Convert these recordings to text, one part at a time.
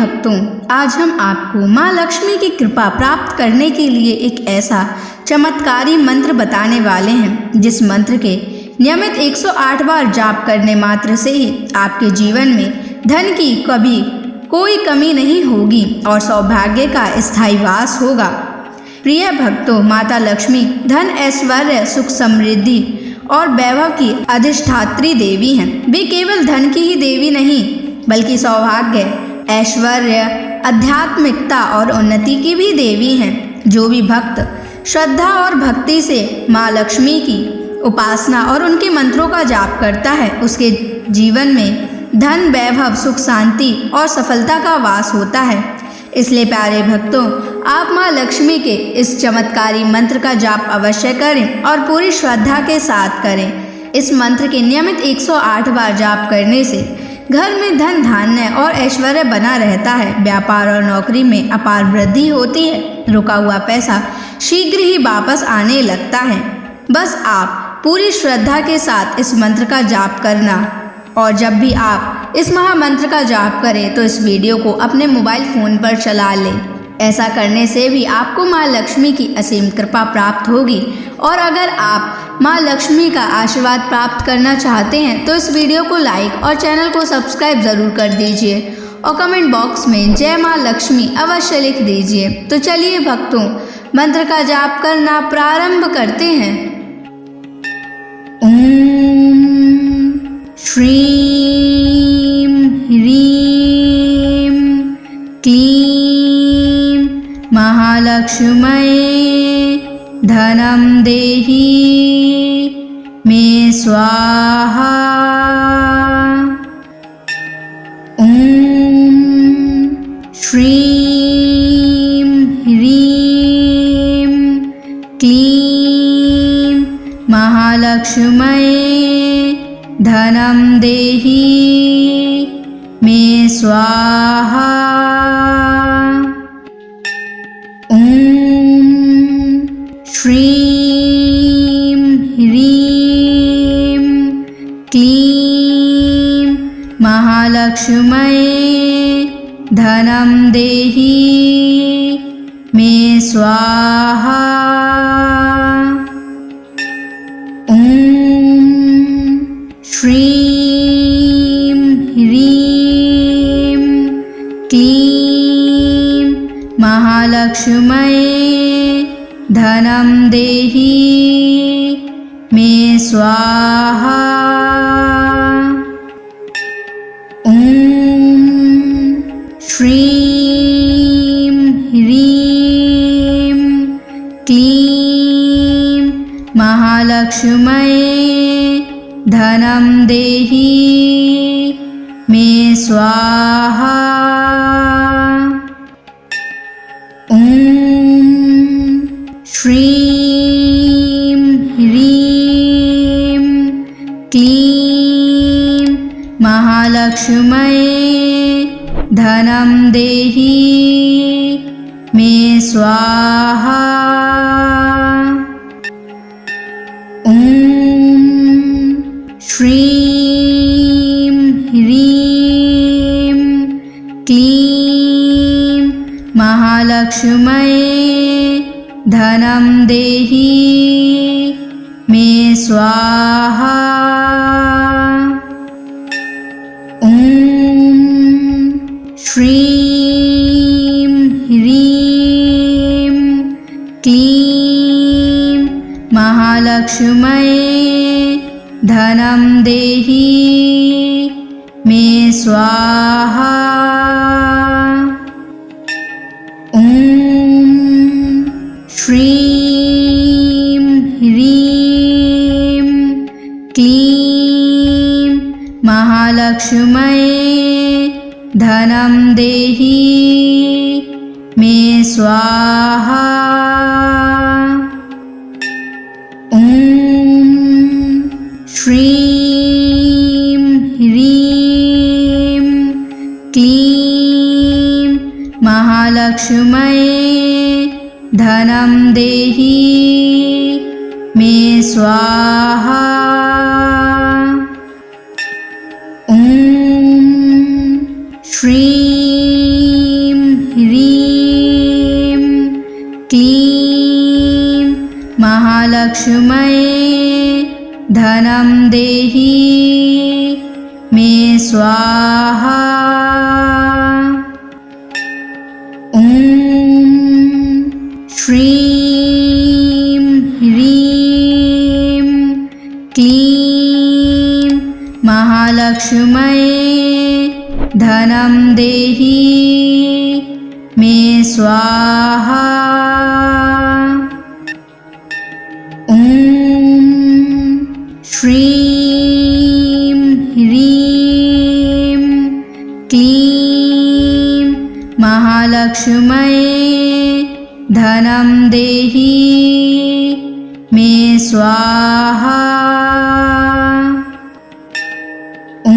भक्तों, आज हम आपको माँ लक्ष्मी की कृपा प्राप्त करने के लिए एक ऐसा चमत्कारी मंत्र बताने वाले हैं जिस मंत्र के नियमित 108 बार जाप करने मात्र से ही आपके जीवन में धन की कभी कोई कमी नहीं होगी और सौभाग्य का स्थायी वास होगा। प्रिय भक्तों, माता लक्ष्मी धन, ऐश्वर्य, सुख, समृद्धि और वैभव की अधिष्ठात्री देवी हैं। वे केवल धन की ही देवी नहीं बल्कि सौभाग्य, ऐश्वर्य, आध्यात्मिकता और उन्नति की भी देवी हैं। जो भी भक्त श्रद्धा और भक्ति से माँ लक्ष्मी की उपासना और उनके मंत्रों का जाप करता है, उसके जीवन में धन, वैभव, सुख, शांति और सफलता का वास होता है। इसलिए प्यारे भक्तों, आप माँ लक्ष्मी के इस चमत्कारी मंत्र का जाप अवश्य करें और पूरी श्रद्धा के साथ करें। इस मंत्र के नियमित 108 बार जाप करने से घर में धन, धान्य और ऐश्वर्य बना रहता है। व्यापार और नौकरी में अपार वृद्धि होती है। रुका हुआ पैसा शीघ्र ही वापस आने लगता है। बस आप पूरी श्रद्धा के साथ इस मंत्र का जाप करना, और जब भी आप इस महामंत्र का जाप करें तो इस वीडियो को अपने मोबाइल फ़ोन पर चला लें। ऐसा करने से भी आपको माँ लक्ष्मी की असीम कृपा प्राप्त होगी। और अगर आप माँ लक्ष्मी का आशीर्वाद प्राप्त करना चाहते हैं तो इस वीडियो को लाइक और चैनल को सब्सक्राइब ज़रूर कर दीजिए और कमेंट बॉक्स में जय माँ लक्ष्मी अवश्य लिख दीजिए। तो चलिए भक्तों, मंत्र का जाप करना प्रारंभ करते हैं। ओम श्रीं ह्रीं क्लीं महालक्ष्म्यै धनं देहि मे स्वाहा। ओम श्रीं ह्रीं क्लीं महालक्ष्म्यै धनं देहि मे स्वाहा। ओम श्रीं ह्रीं क्लीं महालक्ष्म्यै धनं देहि मे स्वाहा। ओम श्रीं ह्रीं क्लीं महालक्ष्म्यै धनं देहि मे स्वाहा। ओम श्रीं ह्रीं क्लीं महालक्ष्म्यै धनं देहि मे स्वाहा। ओम श्रीं ह्रीं क्लीं महालक्ष्म्यै धनं देहि मे स्वाहा। ओम श्रीं ह्रीं क्लीं महालक्ष्म्यै धनं देहि मे स्वाहा। ओम श्रीं ह्रीं क्लीं महालक्ष्म्यै धनं देहि मे स्वाहा। ओम श्रीं ह्रीं क्लीं महालक्ष्म्यै धनं देहि मे स्वाहा। ओम श्रीं ह्रीं क्लीं महालक्ष्म्यै धनं देहि मे स्वाहा। ओम श्रीं महालक्ष्म्यै धनं देहि मे स्वाहा। ॐ श्रीं ह्रीं क्लीं महालक्ष्म्यै धनं देहि मे स्वाहा। ॐ श्रीं ह्रीं क्लीं महालक्ष्म्यै धनं देहि मे स्वाहा। ॐ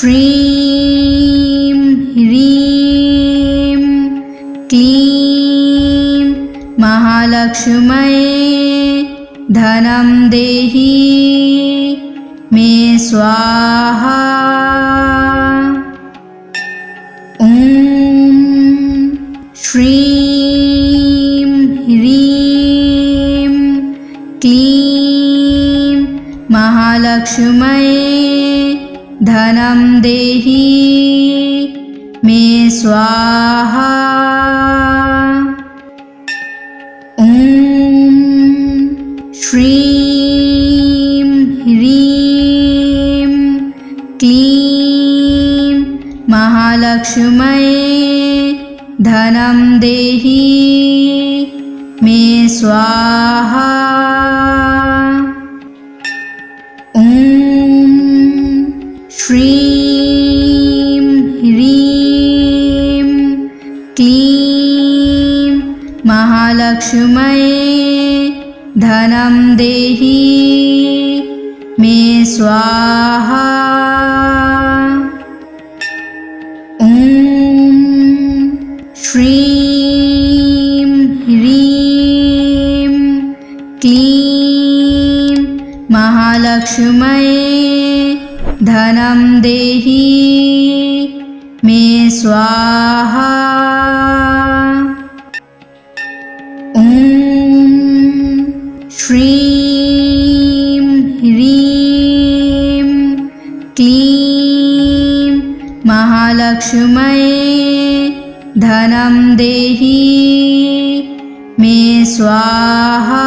श्रीं ह्रीं क्लीं महालक्ष्म्यै धनं देहि मे स्वाहा। ॐ श्रीं ह्रीं क्लीं महालक्ष्म्यै धनं देहि मे स्वाहा। ॐ श्रीं ह्रीं क्लीं महालक्ष्म्यै धनं देहि मे स्वाहा। ॐ श्रीं ह्रीं क्लीं महालक्ष्म्यै धनं देहि मे स्वाहा। ॐ श्रीं ह्रीं क्लीं महालक्ष्म्यै धनं देहि मे स्वाहा। ॐ श्रीं ह्रीं क्लीं महालक्ष्म्यै धनं देहि मे स्वाहा।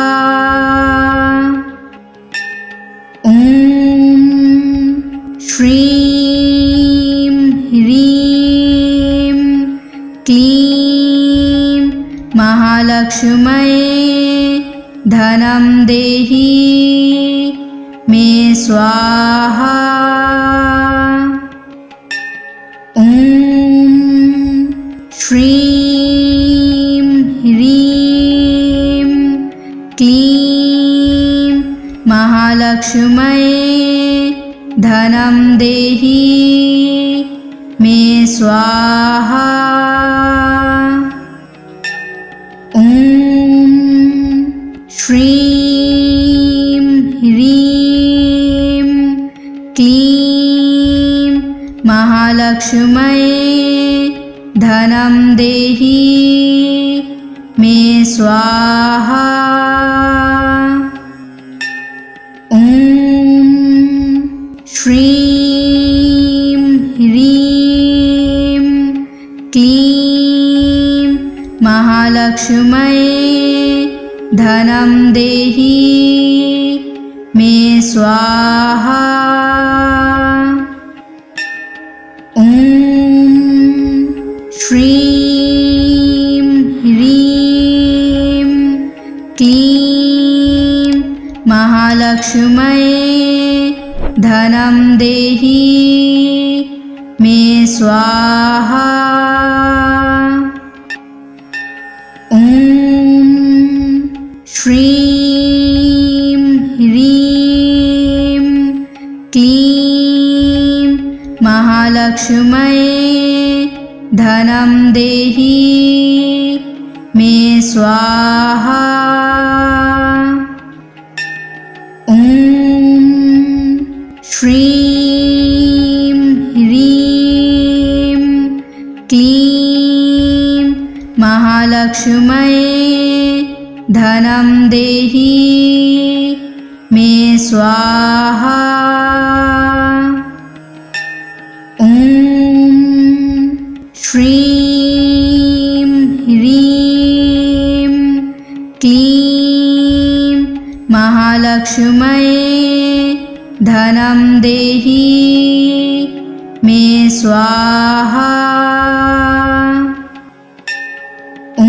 ॐ श्रीं ह्रीं क्लीं महालक्ष्म्यै धनं देहि मे स्वाहा। ॐ श्रीं ह्रीं क्लीं महालक्ष्म्यै धनं देहि मे स्वाहा। ॐ श्रीं ह्रीं क्लीं महालक्ष्म्यै धनं देहि मे स्वाहा। ॐ श्रीं ह्रीं क्लीं महालक्ष्म्यै धनं देहि मे स्वाहा। ॐ श्रीं ह्रीं क्लीं महालक्ष्म्यै धनं देहि मे स्वाहा। ॐ श्रीं ह्रीं क्लीं महालक्ष्म्यै धनं देहि मे स्वाहा। ॐ श्रीं ह्रीं क्लीं महालक्ष्म्यै धनं देहि मे स्वाहा। ॐ श्रीं ह्रीं क्लीं महालक्ष्म्यै धनं देहि मे स्वाहा। ॐ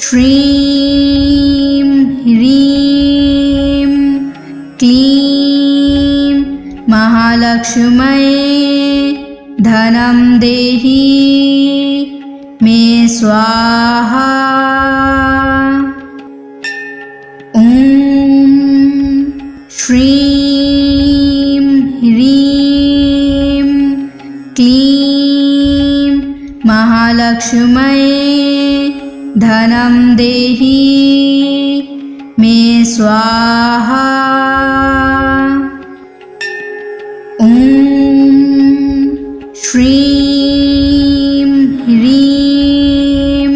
श्रीं ह्रीं क्लीं महालक्ष्म्यै धनं देहि मे स्वाहा। ॐ श्रीं ह्रीं क्लीं महालक्ष्म्यै धनं देहि मे स्वाहा। ॐ श्रीं ह्रीं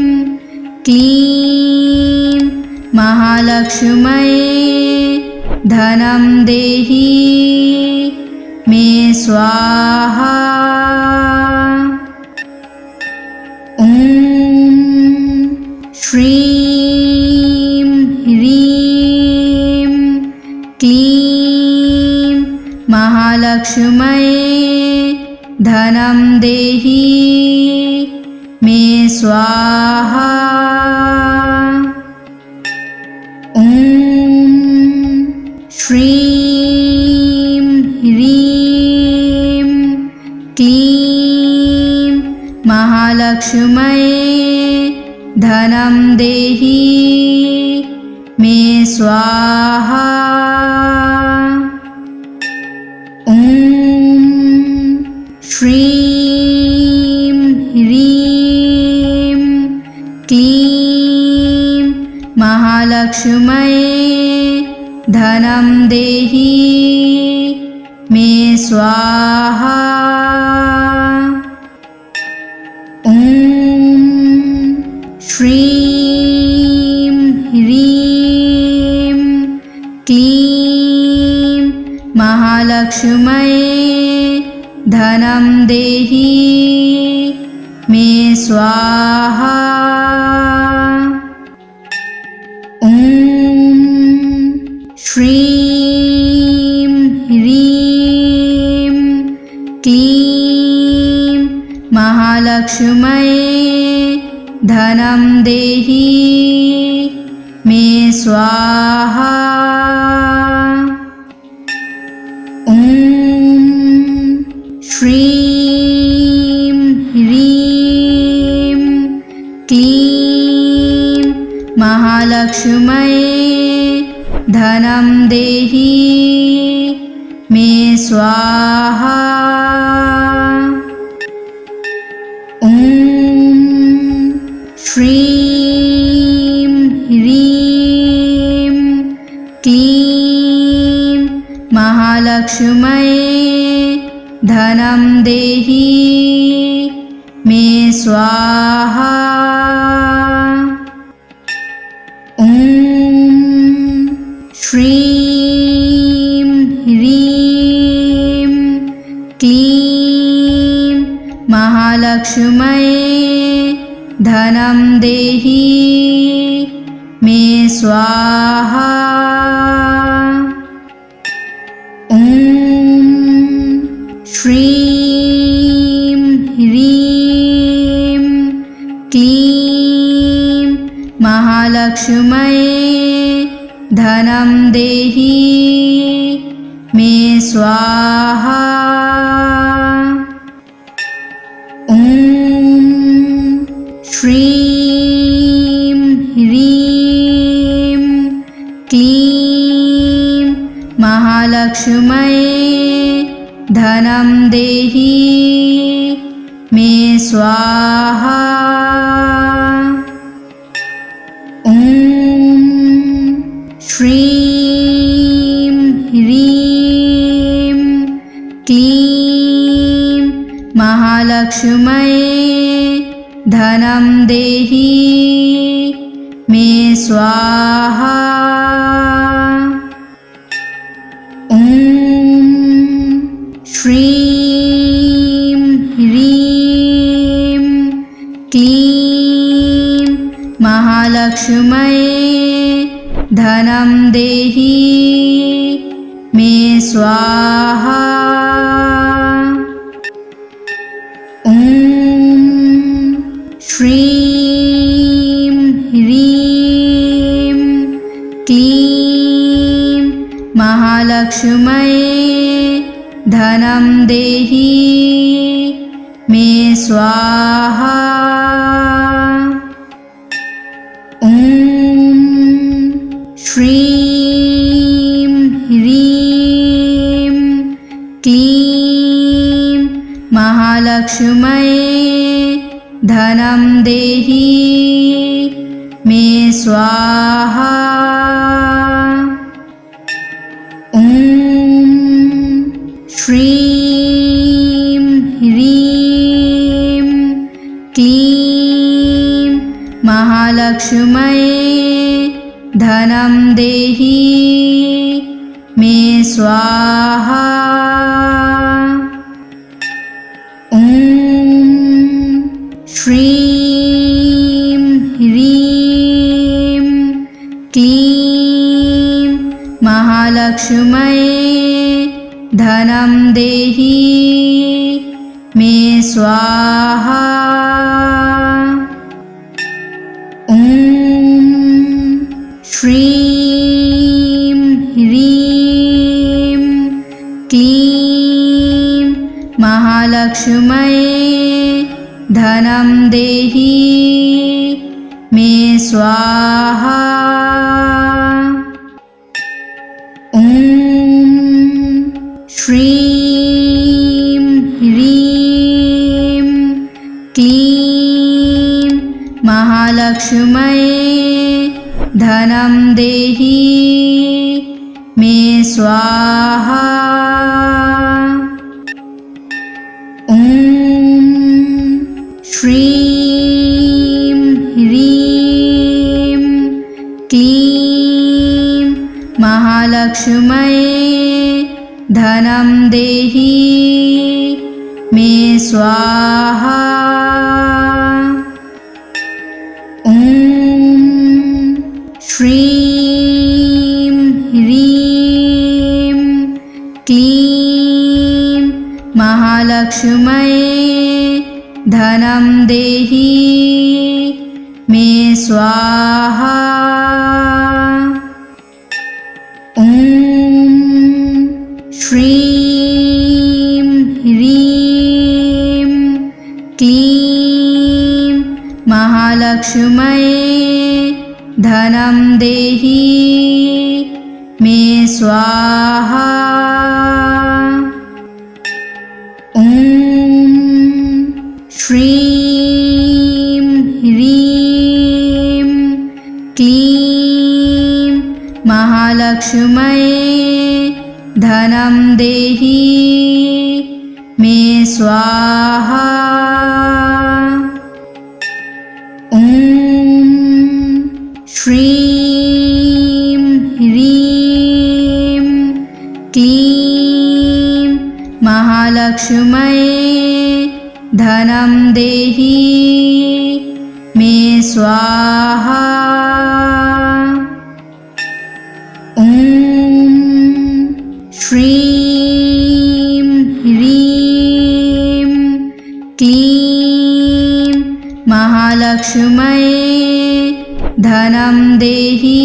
क्लीं महालक्ष्म्यै धनं देहि मे स्वाहा। ॐ श्रीं ह्रीं क्लीं महालक्ष्म्यै धनं देहि मे स्वाहा। ॐ श्रीं ह्रीं क्लीं महालक्ष्म्यै धनं देहि मे स्वाहा। ॐ श्रीं ह्रीं क्लीं महालक्ष्म्यै धनं देहि मे स्वाहा। ॐ श्रीं ह्रीं क्लीं महालक्ष्म्यै धनं देहि मे स्वाहा। ॐ श्रीं ह्रीं क्लीं महालक्ष्म्यै धनं देहि मे स्वाहा। ॐ श्रीं ह्रीं क्लीं महालक्ष्म्यै धनं देहि मे स्वाहा। ॐ श्रीं ह्रीं क्लीं महालक्ष्म्यै धनं देहि मे स्वाहा। ॐ श्रीं ह्रीं क्लीं महालक्ष्म्यै धनं देहि मे स्वाहा। ॐ श्रीं ह्रीं क्लीं महालक्ष्म्यै धनं देहि मे स्वाहा। ॐ श्रीं ह्रीं क्लीं महालक्ष्म्यै धनं देहि मे स्वाहा। ॐ श्रीं ह्रीं क्लीं महालक्ष्म्यै धनं देहि मे स्वाहा। ॐ श्रीं ह्रीं क्लीं महालक्ष्म्यै धनं देहि मे स्वाहा। ॐ श्रीं ह्रीं क्लीं महालक्ष्म्यै धनं देहि मे स्वाहा। ॐ श्रीं ह्रीं क्लीं महालक्ष्म्यै धनं देहि मे स्वाहा। ॐ श्रीं ह्रीं क्लीं महालक्ष्म्यै धनं देहि मे स्वाहा। ॐ श्रीं ह्रीं क्लीं महालक्ष्म्यै धनं देहि मे स्वाहा। ॐ श्रीं ह्रीं क्लीं महालक्ष्म्यै धनं देहि मे स्वाहा। ॐ श्रीं ह्रीं क्लीं महालक्ष्म्यै धनं देहि मे स्वाहा। ॐ श्रीं ह्रीं क्लीं महालक्ष्म्यै धनं देहि मे स्वाहा। ॐ श्रीं ह्रीं क्लीं महालक्ष्म्यै धनं देहि मे स्वाहा। ॐ श्रीं ह्रीं क्लीं महालक्ष्म्यै धनं देहि मे स्वाहा। ॐ श्रीं ह्रीं क्लीं महालक्ष्म्यै धनं देहि मे स्वाहा। ॐ श्रीं ह्रीं क्लीं महालक्ष्म्यै धनं देहि मे स्वाहा। ॐ श्रीं ह्रीं क्लीं महालक्ष्म्यै धनं देहि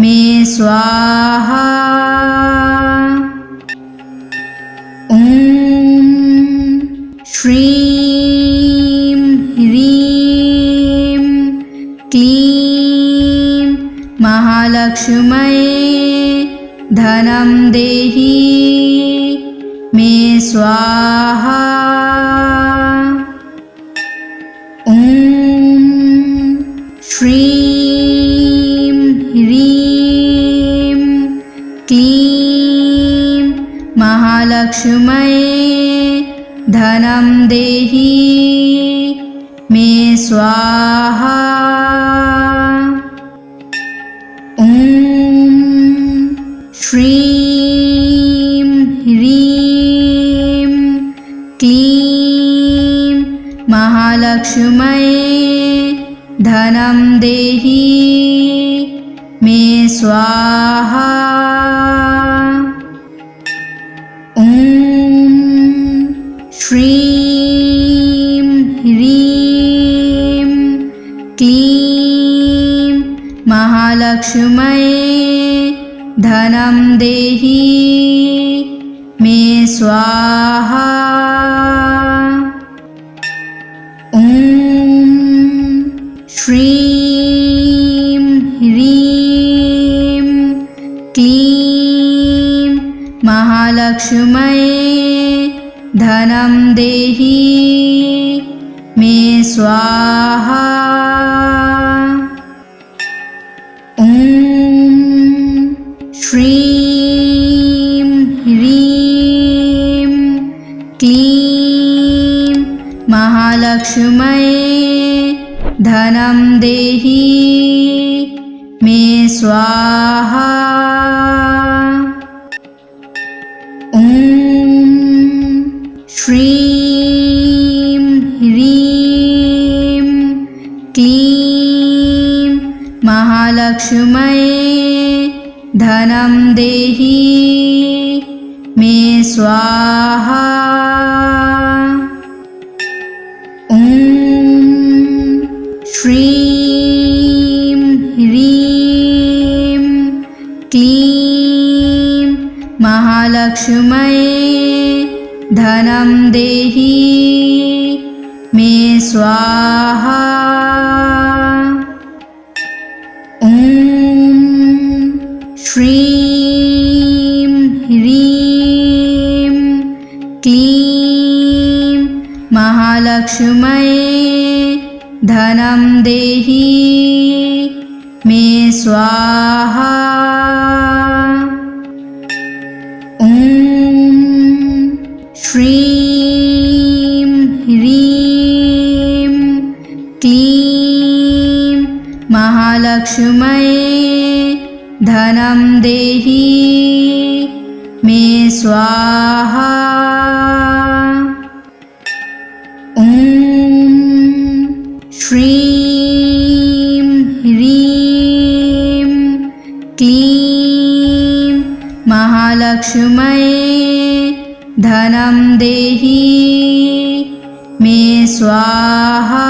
मे स्वाहा। ॐ श्रीं ह्रीं क्लीं महालक्ष्म्यै धनं देहि मे स्वाहा। ॐ श्रीं ह्रीं क्लीं महालक्ष्म्यै धनं देहि मे स्वाहा। श्रीं ह्रीं क्लीं महालक्ष्म्यै धनं देहि मे स्वाहा। ॐ श्रीं ह्रीं क्लीं महालक्ष्म्यै धनं देहि मे स्वाहा। ॐ श्रीं ह्रीं क्लीं महालक्ष्म्यै धनं देहि मे स्वाहा। ॐ श्रीं ह्रीं क्लीं महालक्ष्म्यै धनं देहि मे स्वाहा। ॐ श्रीं ह्रीं क्लीं महालक्ष्म्यै धनं देहि मे स्वाहा। ॐ श्रीं ह्रीं क्लीं महालक्ष्म्यै धनं देहि मे स्वाहा। ॐ श्रीं ह्रीं क्लीं महालक्ष्म्यै धनं देहि मे स्वाहा। ॐ श्रीं ह्रीं क्लीं महालक्ष्म्यै धनं देहि मे स्वाहा। ॐ श्रीं ह्रीं क्लीं महालक्ष्म्यै धनं देहि मे स्वाहा।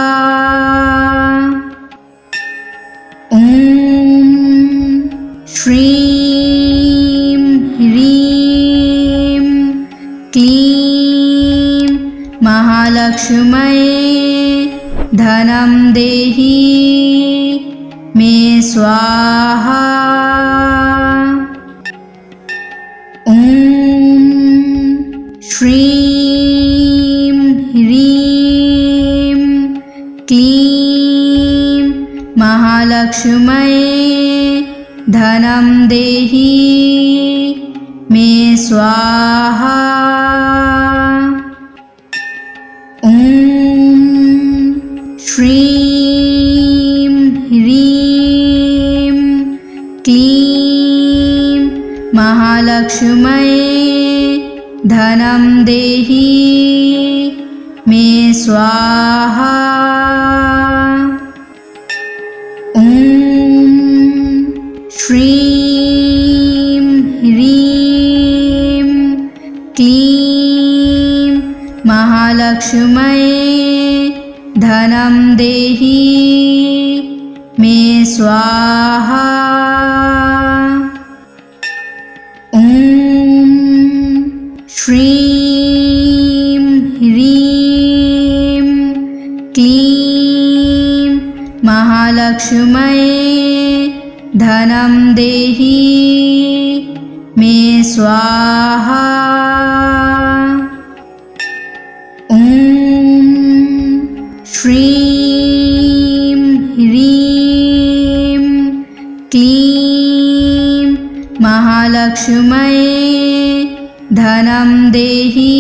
ॐ श्रीं ह्रीं क्लीं महालक्ष्म्यै धनं देहि मे स्वाहा। ॐ श्रीं ह्रीं क्लीं महालक्ष्म्यै धनं देहि मे स्वाहा। ॐ श्रीं ह्रीं क्लीं महालक्ष्म्यै धनं देहि मे स्वाहा। ॐ श्रीं ह्रीं क्लीं महालक्ष्म्यै धनं देहि मे स्वाहा। ॐ श्रीं ह्रीं क्लीं महालक्ष्म्यै धनं देहि मे स्वाहा। ॐ श्रीं ह्रीं क्लीं महालक्ष्म्यै धनं देहि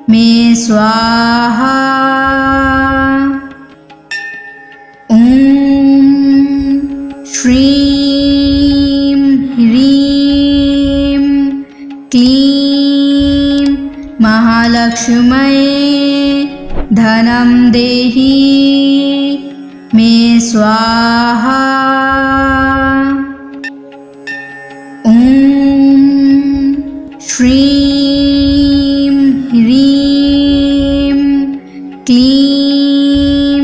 मे स्वाहा। ॐ श्रीं ह्रीं महालक्ष्म्यै धनं देहि मे स्वाहा। ॐ श्रीं ह्रीं क्लीं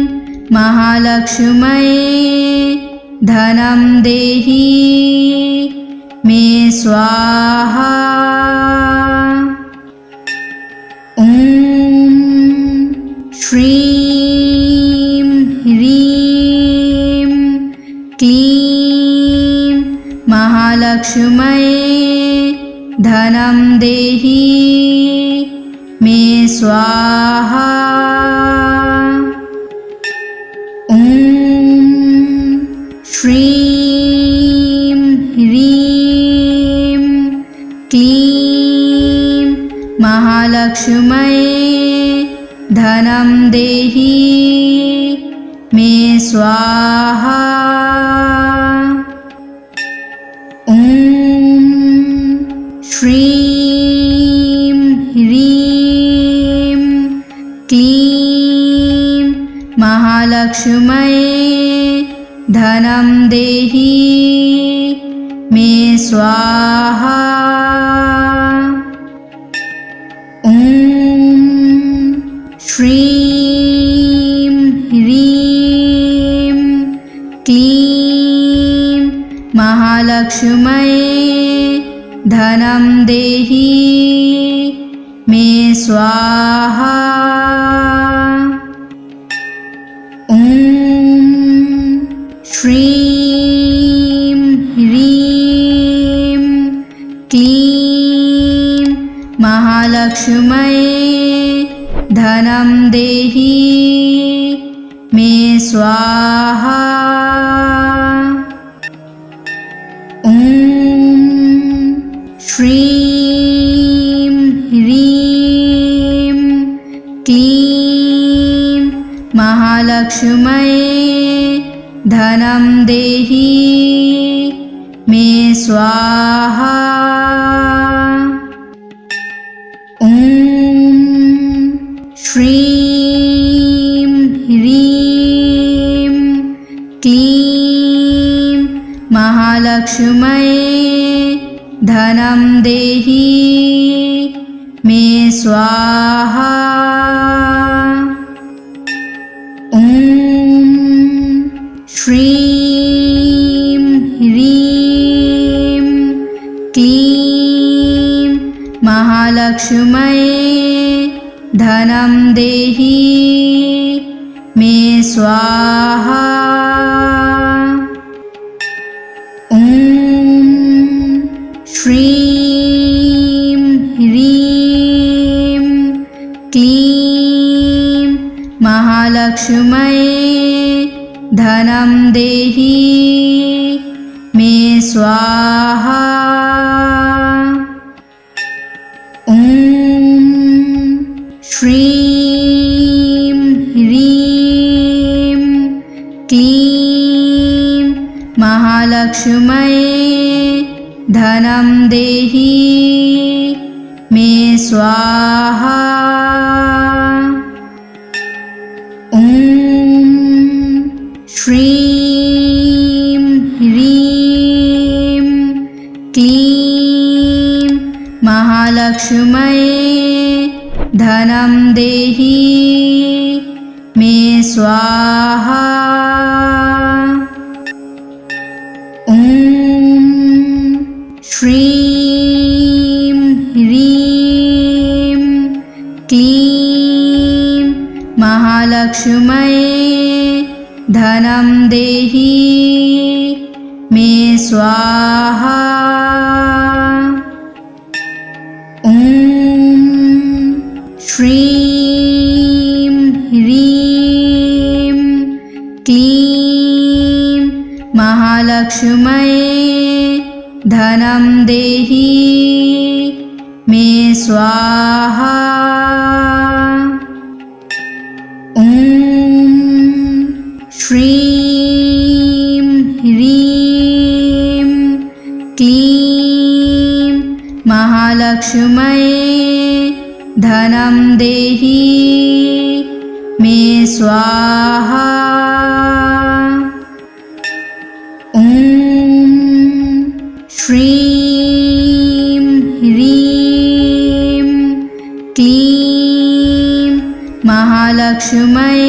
महालक्ष्म्यै धनं देहि मे स्वाहा। ॐ श्रीं ह्रीं क्लीं महालक्ष्म्यै धनं देहि मे स्वाहा। ॐ श्रीं ह्रीं क्लीं महालक्ष्म्यै धनं देहि मे स्वाहा। ॐ श्रीं ह्रीं क्लीं महालक्ष्म्यै धनं देहि मे स्वाहा। ॐ श्रीं ह्रीं क्लीं महालक्ष्म्यै धनं देहि मे स्वाहा। ॐ श्रीं ह्रीं क्लीं महालक्ष्म्यै धनं देहि मे स्वाहा। ॐ श्रीं ह्रीं क्लीं महालक्ष्म्यै धनं देहि मे स्वाहा। ॐ श्रीं ह्रीं क्लीं महालक्ष्म्यै धनं देहि मे स्वाहा। ॐ श्रीं ह्रीं क्लीं महालक्ष्म्यै धनं देहि मे स्वाहा। ॐ श्रीं ह्रीं क्लीं महालक्ष्म्यै धनं देहि मे स्वाहा। ॐ श्रीं ह्रीं क्लीं महालक्ष्म्यै धनं देहि मे स्वाहा। ॐ श्रीं ह्रीं क्लीं महालक्ष्म्यै धनं देहि मे स्वाहा। ॐ श्रीं ह्रीं क्लीं महालक्ष्म्यै धनं देहि मे स्वाहा। ॐ श्रीं ह्रीं क्लीं महालक्ष्म्यै धनं देहि मे स्वाहा। ॐ श्रीं ह्रीं क्लीं महालक्ष्म्यै धनं देहि मे स्वाहा। ॐ श्रीं ह्रीं क्लीं महालक्ष्म्यै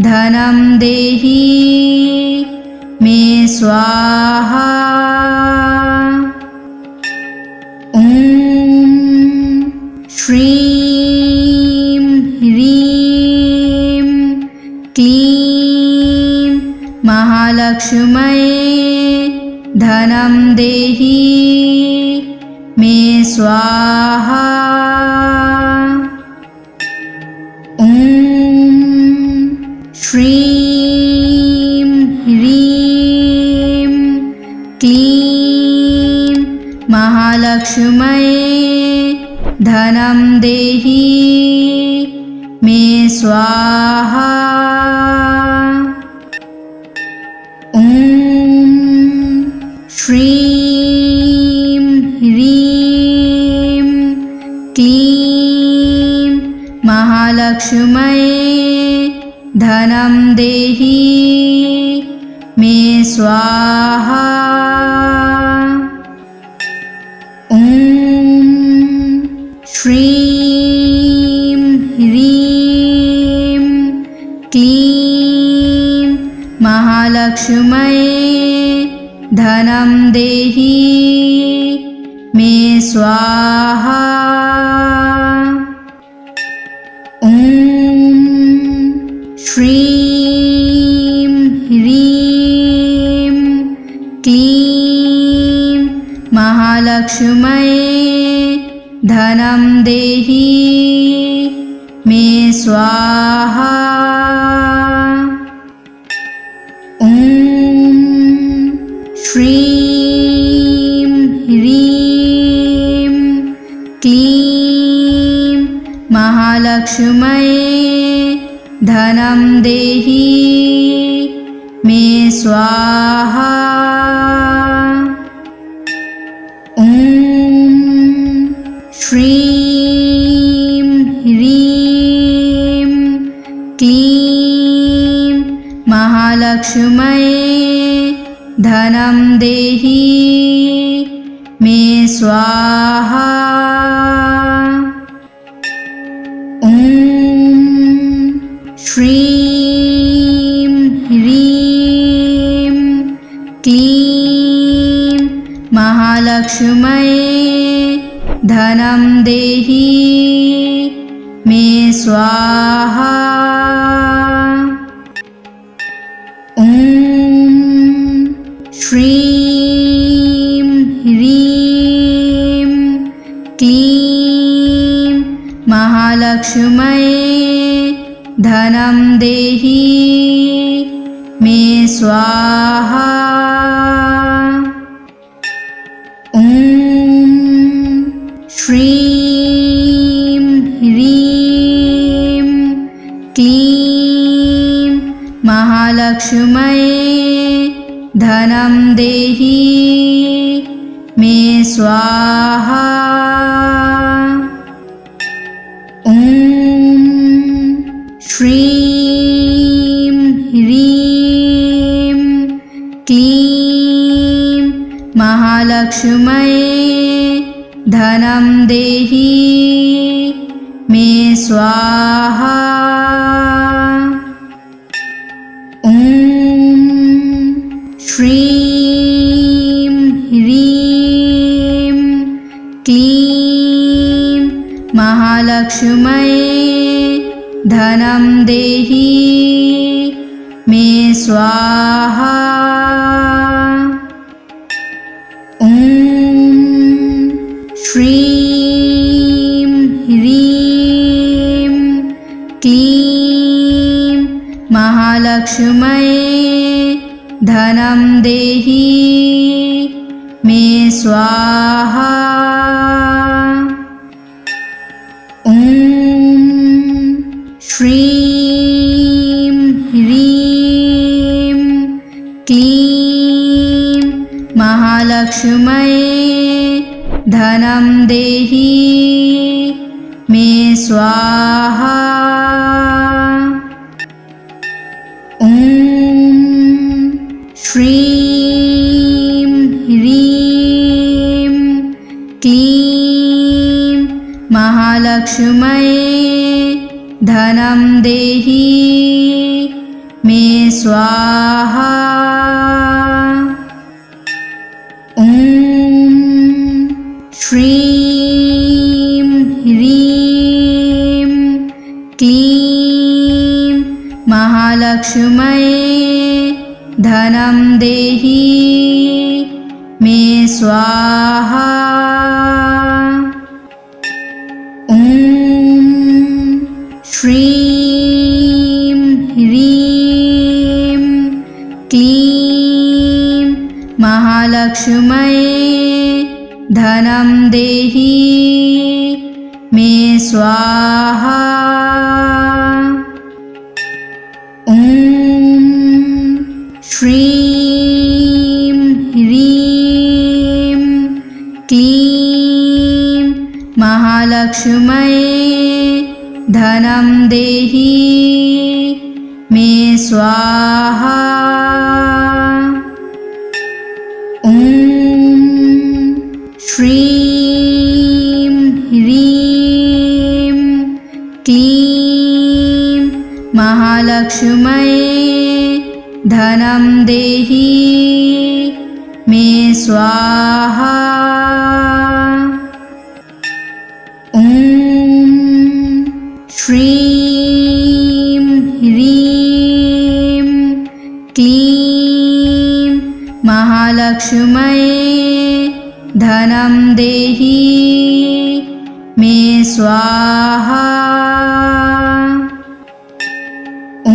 धनं देहि मे स्वाहा। ॐ श्रीं ह्रीं क्लीं महालक्ष्म्यै धनं देहि मे स्वाहा। ॐ श्रीं ह्रीं क्लीं महालक्ष्म्यै धनं देहि मे स्वाहा। ॐ श्रीं ह्रीं क्लीं महालक्ष्म्यै धनं देहि मे स्वाहा। ॐ श्रीं ह्रीं क्लीं महालक्ष्म्यै धनं देहि मे स्वाहा। ॐ श्रीं ह्रीं क्लीं महालक्ष्म्यै धनं देहि मे स्वाहा। ॐ श्रीं ह्रीं क्लीं महालक्ष्म्यै धनं देहि मे स्वाहा। ॐ श्रीं ह्रीं क्लीं महालक्ष्म्यै धनं देहि मे स्वाहा। ॐ श्रीं ह्रीं क्लीं महालक्ष्म्यै धनं देहि मे स्वाहा। ॐ श्रीं ह्रीं क्लीं महालक्ष्म्यै धनं देहि मे स्वाहा। ॐ श्रीं ह्रीं क्लीं महालक्ष्म्यै धनं देहि मे स्वाहा। ॐ श्रीं ह्रीं क्लीं महालक्ष्म्यै धनं देहि मे स्वाहा। ॐ श्रीं ह्रीं क्लीं महालक्ष्म्यै धनं देहि मे स्वाहा। ॐ श्रीं ह्रीं क्लीं महालक्ष्म्यै धनं देहि मे स्वाहा। ॐ श्रीं ह्रीं क्लीं महालक्ष्म्यै धनं देहि स्वाहा। ॐ श्रीं ह्रीं क्लीं महालक्ष्म्यै धनं देहि मे स्वाहा। ॐ श्रीं ह्रीं क्लीं महालक्ष्म्यै धनं देहि मे स्वाहा। ॐ श्रीं ह्रीं क्लीं महालक्ष्म्यै धनं देहि मे स्वाहा। ॐ श्रीं ह्रीं क्लीं महालक्ष्म्यै धनं देहि मे स्वाहा। ॐ श्रीं ह्रीं क्लीं महालक्ष्म्यै धनं देहि मे स्वाहा। ॐ श्रीं ह्रीं क्लीं महालक्ष्म्यै धनं देहि मे स्वाहा। ॐ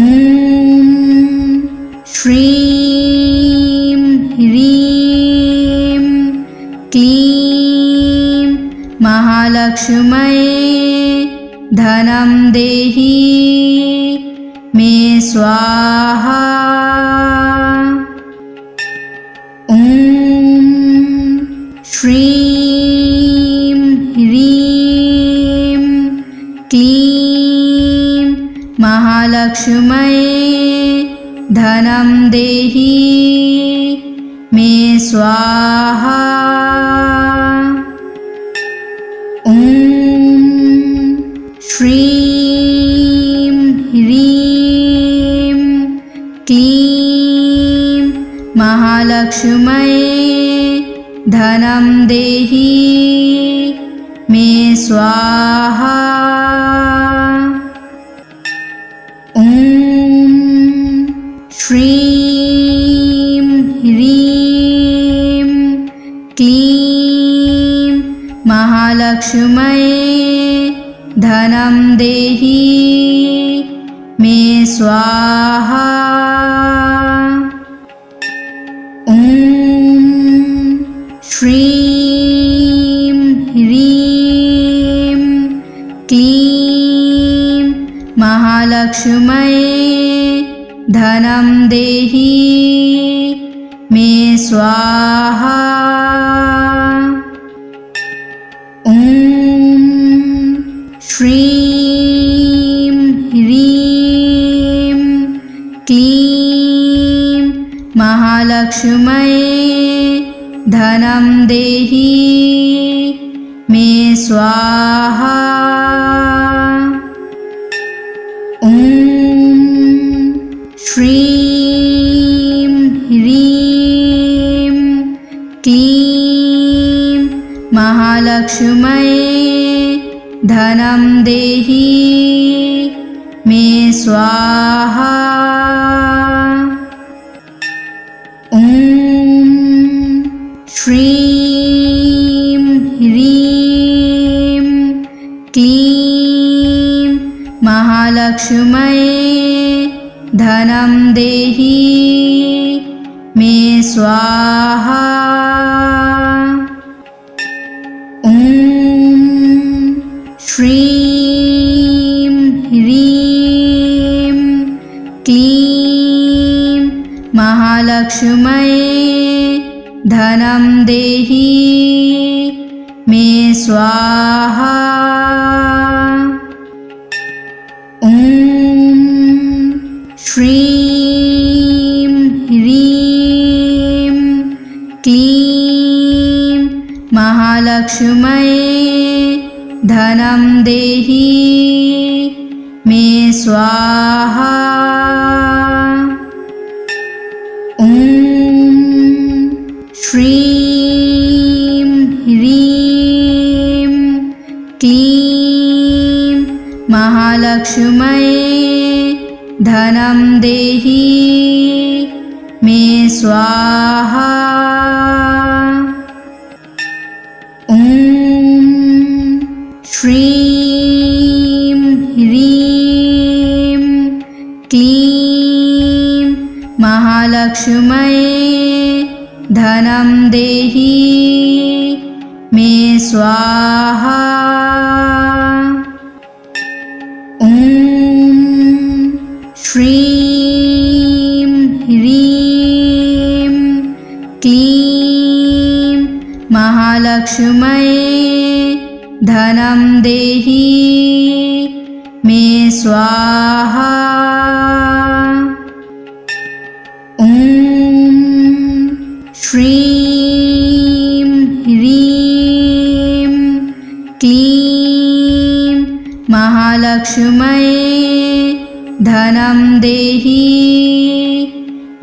श्रीं ह्रीं क्लीं महालक्ष्म्यै धनं देहि मे स्वाहा। ॐ श्रीं ह्रीं क्लीं महालक्ष्म्यै धनं देहि मे स्वाहा। ॐ श्रीं ह्रीं क्लीं महालक्ष्म्यै धनं देहि मे स्वाहा। ॐ श्रीं ह्रीं क्लीं महालक्ष्म्यै धनं देहि मे स्वाहा। ॐ श्रीं ह्रीं क्लीं महालक्ष्म्यै धनं देहि मे स्वाहा। ॐ श्रीं ह्रीं क्लीं महालक्ष्म्यै धनं देहि मे स्वाहा। ॐ श्रीं ह्रीं क्लीं महालक्ष्म्यै धनं देहि मे स्वाहा। ॐ श्रीं ह्रीं क्लीं महालक्ष्म्यै धनं देहि मे स्वाहा। ॐ श्रीं ह्रीं क्लीं महालक्ष्म्यै धनं देहि मे स्वाहा। क्लीं महालक्ष्म्यै धनं देहि मे स्वाहा। ॐ श्रीं ह्रीं क्लीं महालक्ष्म्यै धनं देहि मे स्वाहा। ॐ श्रीं ह्रीं क्लीं महालक्ष्म्यै धनं देहि मे स्वाहा। ॐ श्रीं ह्रीं क्लीं महालक्ष्म्यै धनं देहि मे स्वाहा। ॐ श्रीं ह्रीं क्लीं महालक्ष्म्यै धनं देहि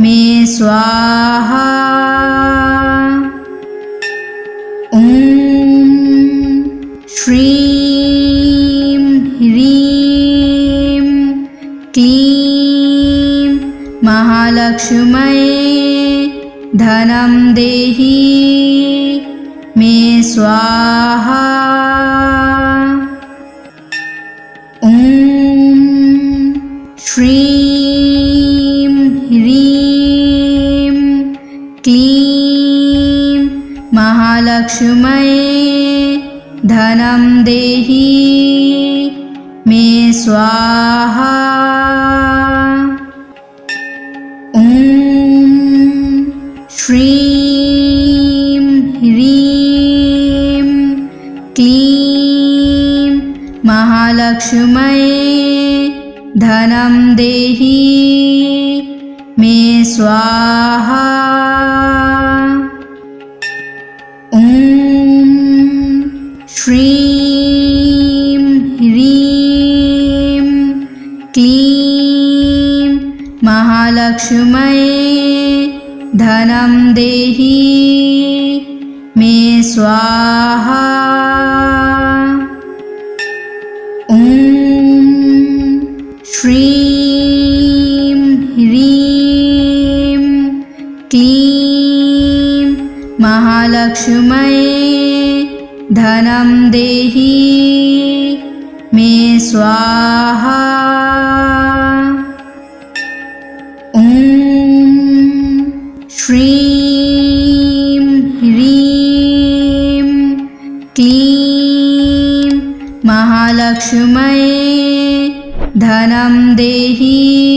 मे स्वाहा। ॐ श्रीं ह्रीं क्लीं महालक्ष्म्यै धनं देहि मे स्वाहा। ॐ श्रीं ह्रीं क्लीं महालक्ष्म्यै धनं देहि मे स्वाहा। ॐ श्रीं ह्रीं क्लीं महालक्ष्म्यै धनं देहि मे स्वाहा। ॐ श्रीं ह्रीं क्लीं महालक्ष्म्यै धनं देहि मे स्वाहा। ॐ श्रीं ह्रीं क्लीं महालक्ष्म्यै धनं देहि मे स्वाहा। ॐ श्रीं ह्रीं क्लीं महालक्ष्म्यै धनं देहि